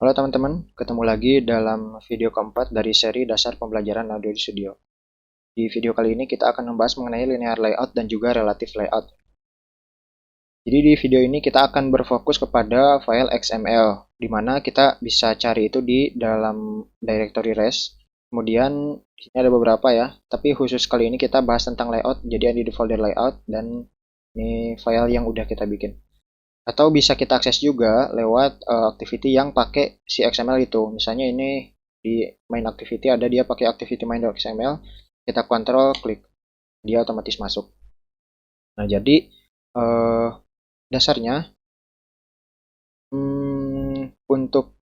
Halo teman-teman, ketemu lagi dalam video keempat dari seri Dasar Pembelajaran Audio Studio. Di video kali ini kita akan membahas mengenai linear layout dan juga relative layout. Jadi di video ini kita akan berfokus kepada file XML, di mana kita bisa cari itu di dalam directory res. Kemudian di sini ada beberapa ya, tapi khusus kali ini kita bahas tentang layout, jadi ada di folder layout dan ini file yang udah kita bikin. Atau bisa kita akses juga lewat activity yang pakai si XML itu. Misalnya ini di main activity ada dia pakai activity main.xml, kita kontrol klik, dia otomatis masuk. Nah, jadi dasarnya untuk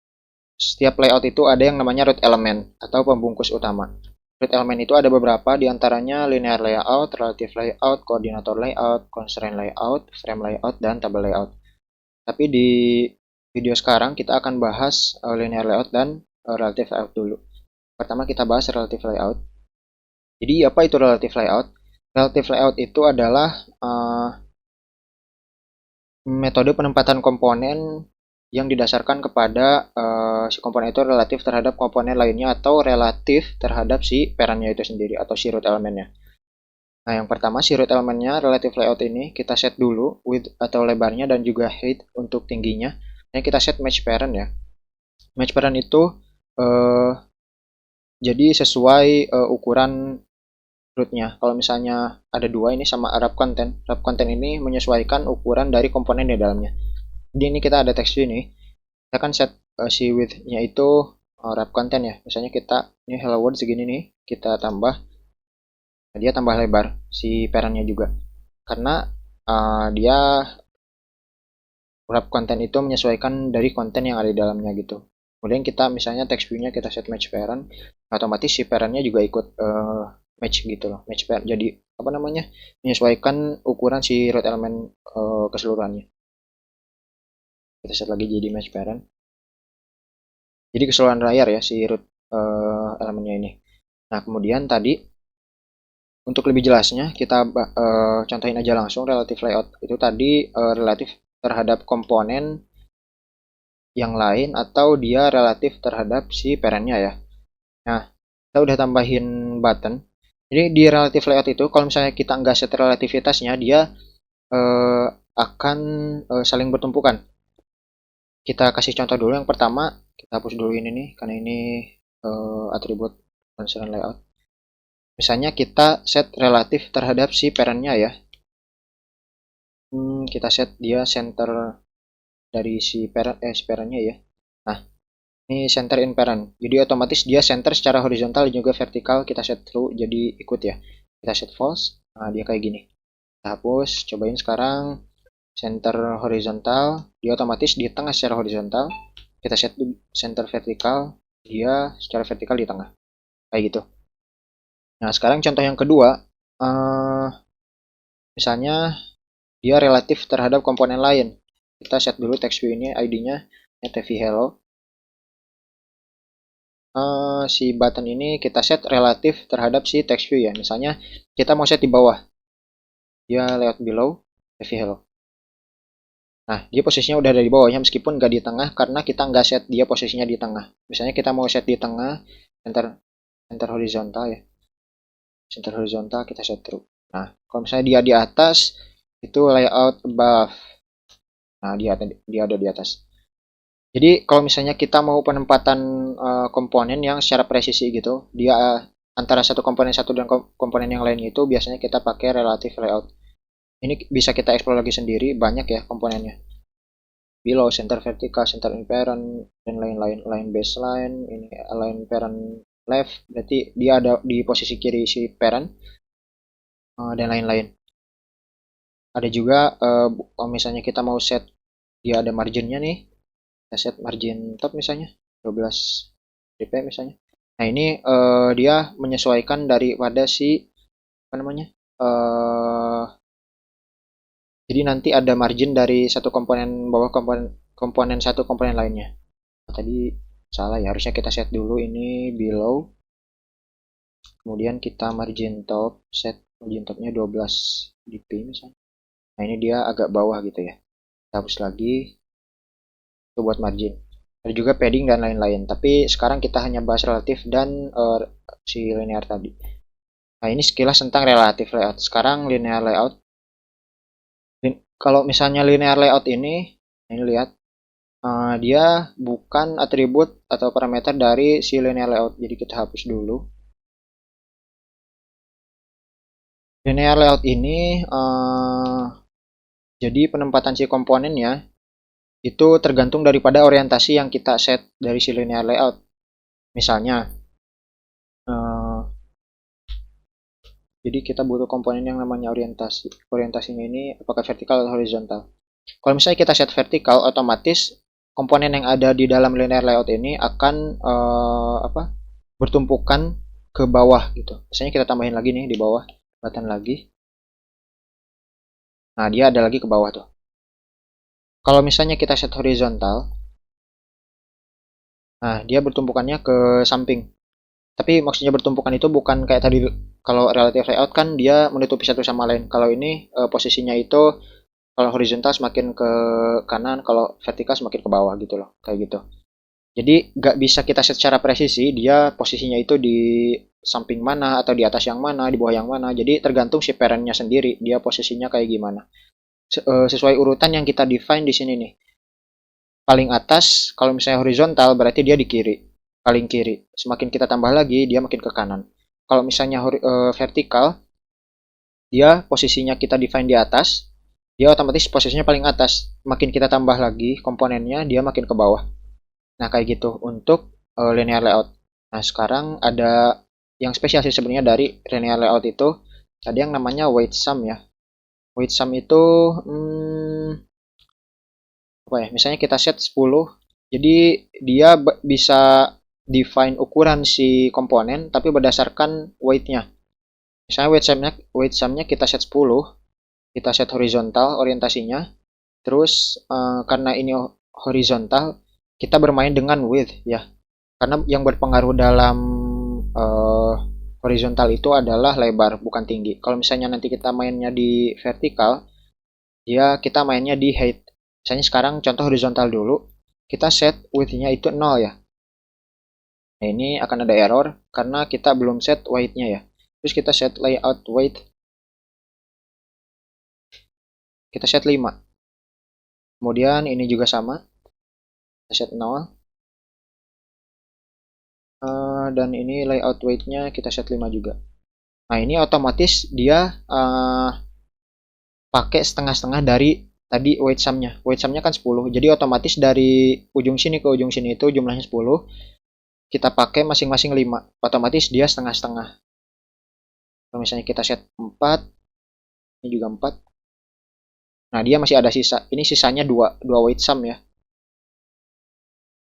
setiap layout itu ada yang namanya root element atau pembungkus utama. Root element itu ada beberapa, diantaranya linear layout, relative layout, koordinator layout, constraint layout, frame layout, dan table layout. Tapi di video sekarang kita akan bahas linear layout dan relative layout dulu. Pertama kita bahas relative layout. Jadi apa itu relative layout? Relative layout itu adalah metode penempatan komponen yang didasarkan kepada si komponen itu relatif terhadap komponen lainnya atau relatif terhadap si parentnya itu sendiri atau si root elemennya. Nah, yang pertama si root elemennya relative layout ini kita set dulu width atau lebarnya dan juga height untuk tingginya. Nah, kita set match parent ya. Match parent itu jadi sesuai ukuran rootnya. Kalau misalnya ada dua ini sama wrap content ini menyesuaikan ukuran dari komponen di dalamnya. Jadi ini kita ada text view nih. Kita kan set si width-nya itu wrap content ya. Misalnya kita ini hello world segini nih, kita tambah. Nah, dia tambah lebar si parentnya juga. Karena dia wrap content itu menyesuaikan dari konten yang ada di dalamnya gitu. Kemudian kita misalnya text view-nya kita set match parent, otomatis si parent-nya juga ikut match gitu loh, match parent. Jadi apa namanya? Menyesuaikan ukuran si root element keseluruhannya. Kita set lagi jadi match parent. Jadi keseluruhan layar ya si root elemennya ini. Nah, kemudian tadi untuk lebih jelasnya kita contohin aja langsung relative layout. Itu tadi relatif terhadap komponen yang lain atau dia relatif terhadap si parentnya ya. Nah, kita udah tambahin button. Jadi di relative layout itu kalau misalnya kita nggak set relativitasnya, dia akan saling bertumpukan. Kita kasih contoh dulu. Yang pertama, kita hapus dulu ini nih karena ini atribut constraint layout. Misalnya kita set relatif terhadap si parentnya ya. Kita set dia center dari si parentnya ya. Nah, ini center in parent. Jadi otomatis dia center secara horizontal dan juga vertikal kita set true, jadi ikut ya. Kita set false. Nah, dia kayak gini. Kita hapus, cobain sekarang center horizontal, dia otomatis di tengah secara horizontal. Kita set center vertikal, dia secara vertikal di tengah. Kayak gitu. Nah, sekarang contoh yang kedua, misalnya dia relatif terhadap komponen lain. Kita set dulu text view ini, ID-nya hello. Si button ini kita set relatif terhadap si text view ya. Misalnya kita mau set di bawah, dia layout below, hello. Nah, dia posisinya udah ada di bawahnya meskipun nggak di tengah karena kita nggak set dia posisinya di tengah. Misalnya kita mau set di tengah, center horizontal ya. Center horizontal kita set true. Nah, kalau misalnya dia di atas, itu layout above. Nah, dia ada di atas. Jadi kalau misalnya kita mau penempatan komponen yang secara presisi gitu, dia antara satu komponen satu dan komponen yang lain itu biasanya kita pakai relative layout. Ini bisa kita explore lagi sendiri, banyak ya komponennya. Below, center vertical, center in parent, dan lain-lain. Line baseline, ini line parent left, berarti dia ada di posisi kiri si parent, dan lain-lain. Ada juga kalau misalnya kita mau set dia ada marginnya nih, kita set margin top misalnya 12 dp misalnya. Nah, ini dia menyesuaikan daripada si apa namanya? Jadi nanti ada margin dari satu komponen bawah komponen satu komponen lainnya. Nah, tadi salah ya, harusnya kita set dulu ini below. Kemudian kita margin top, set margin topnya 12 dp misalnya. Nah, ini dia agak bawah gitu ya. Kita hapus lagi. Itu buat margin. Ada juga padding dan lain-lain. Tapi sekarang kita hanya bahas relatif dan si linear tadi. Nah, ini sekilas tentang relatif layout. Sekarang linear layout. Kalau misalnya linear layout ini lihat, dia bukan atribut atau parameter dari si linear layout. Jadi kita hapus dulu. Linear layout ini jadi penempatan si komponennya itu tergantung daripada orientasi yang kita set dari si linear layout. Misalnya, jadi kita butuh komponen yang namanya orientasi. Orientasinya ini apakah vertikal atau horizontal. Kalau misalnya kita set vertikal, otomatis komponen yang ada di dalam linear layout ini akan bertumpukan ke bawah gitu. Misalnya kita tambahin lagi nih di bawah, button lagi. Nah, dia ada lagi ke bawah tuh. Kalau misalnya kita set horizontal, nah dia bertumpukannya ke samping. Tapi maksudnya bertumpukan itu bukan kayak tadi, kalau relative layout kan dia menutupi satu sama lain. Kalau ini posisinya itu kalau horizontal semakin ke kanan, kalau vertikal semakin ke bawah gitu loh, kayak gitu. Jadi nggak bisa kita set secara presisi dia posisinya itu di samping mana atau di atas yang mana, di bawah yang mana. Jadi tergantung si parentnya sendiri dia posisinya kayak gimana. Sesuai urutan yang kita define di sini nih. Paling atas kalau misalnya horizontal berarti dia di kiri, paling kiri. Semakin kita tambah lagi dia makin ke kanan. Kalau misalnya vertikal, dia posisinya kita define di atas, dia otomatis posisinya paling atas. Makin kita tambah lagi komponennya dia makin ke bawah. Nah, kayak gitu untuk linear layout. Nah, sekarang ada yang spesial sih sebenarnya dari linear layout itu, ada yang namanya weight sum ya. Weight sum itu apa ya? Misalnya kita set 10, jadi dia bisa define ukuran si komponen tapi berdasarkan weight-nya. Misalnya weight sum-nya kita set 10, kita set horizontal orientasinya. Terus karena ini horizontal, kita bermain dengan width ya. Karena yang berpengaruh dalam horizontal itu adalah lebar, bukan tinggi. Kalau misalnya nanti kita mainnya di vertikal, ya kita mainnya di height. Misalnya sekarang contoh horizontal dulu, kita set width-nya itu 0 ya. Nah, ini akan ada error karena kita belum set weight-nya ya. Terus kita set layout weight, kita set 5. Kemudian ini juga sama, kita set 0. Dan ini layout weight-nya kita set 5 juga. Nah, ini otomatis dia pakai setengah-setengah dari tadi weight sum-nya. Weight sum-nya kan 10. Jadi otomatis dari ujung sini ke ujung sini itu jumlahnya 10. Kita pakai masing-masing 5. Otomatis dia setengah-setengah. Kalau misalnya kita set 4, ini juga 4. Nah, dia masih ada sisa. Ini sisanya 2 weight sum ya.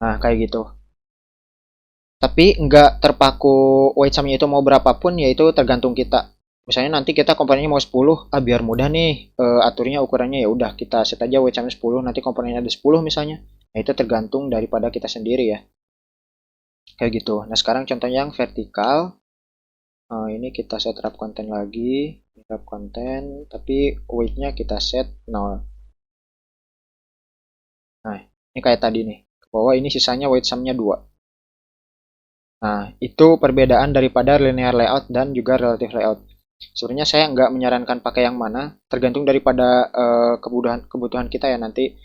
Nah, kayak gitu. Tapi nggak terpaku weight sum-nya itu mau berapapun, yaitu tergantung kita. Misalnya nanti kita komponennya mau 10, biar mudah nih aturnya ukurannya, ya udah kita set aja weight sum-nya 10, nanti komponennya ada 10 misalnya. Nah, itu tergantung daripada kita sendiri ya. Kayak gitu. Nah, sekarang contohnya yang vertikal. Ini kita set wrap content lagi, wrap content, tapi weight-nya kita set 0. Nah, ini kayak tadi nih. Ke bawah ini sisanya weight sum-nya 2. Nah, itu perbedaan daripada linear layout dan juga relative layout. Sebenarnya saya nggak menyarankan pakai yang mana, tergantung daripada kebutuhan kita ya nanti.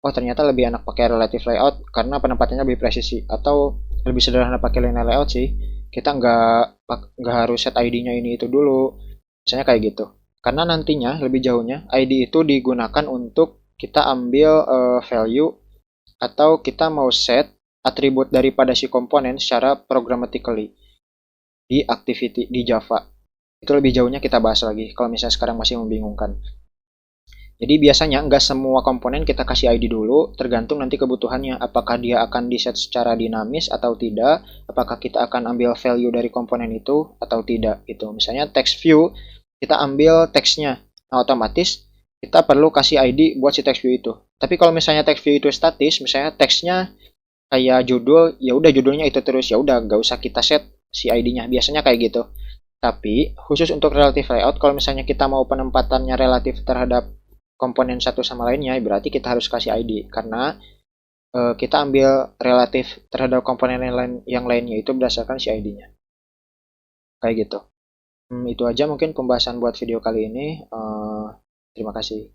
Oh, ternyata lebih enak pakai relative layout karena penempatannya lebih presisi, atau lebih sederhana pakai linear layout sih. Kita nggak harus set ID-nya ini itu dulu. Misalnya kayak gitu. Karena nantinya lebih jauhnya ID itu digunakan untuk kita ambil value, atau kita mau set atribut daripada si komponen secara programmatically di activity di Java. Itu lebih jauhnya kita bahas lagi kalau misalnya sekarang masih membingungkan. Jadi biasanya nggak semua komponen kita kasih ID dulu, tergantung nanti kebutuhannya. Apakah dia akan di-set secara dinamis atau tidak, apakah kita akan ambil value dari komponen itu atau tidak gitu. Misalnya text view, kita ambil teksnya. Nah, otomatis kita perlu kasih ID buat si text view itu. Tapi kalau misalnya text view itu statis, misalnya teksnya kayak judul, ya udah judulnya itu terus, ya udah nggak usah kita set si ID-nya, biasanya kayak gitu. Tapi khusus untuk relative layout, kalau misalnya kita mau penempatannya relatif terhadap komponen satu sama lainnya, berarti kita harus kasih ID, karena kita ambil relatif terhadap komponen yang lainnya itu berdasarkan si ID-nya. Kayak gitu. Itu aja mungkin pembahasan buat video kali ini. Terima kasih.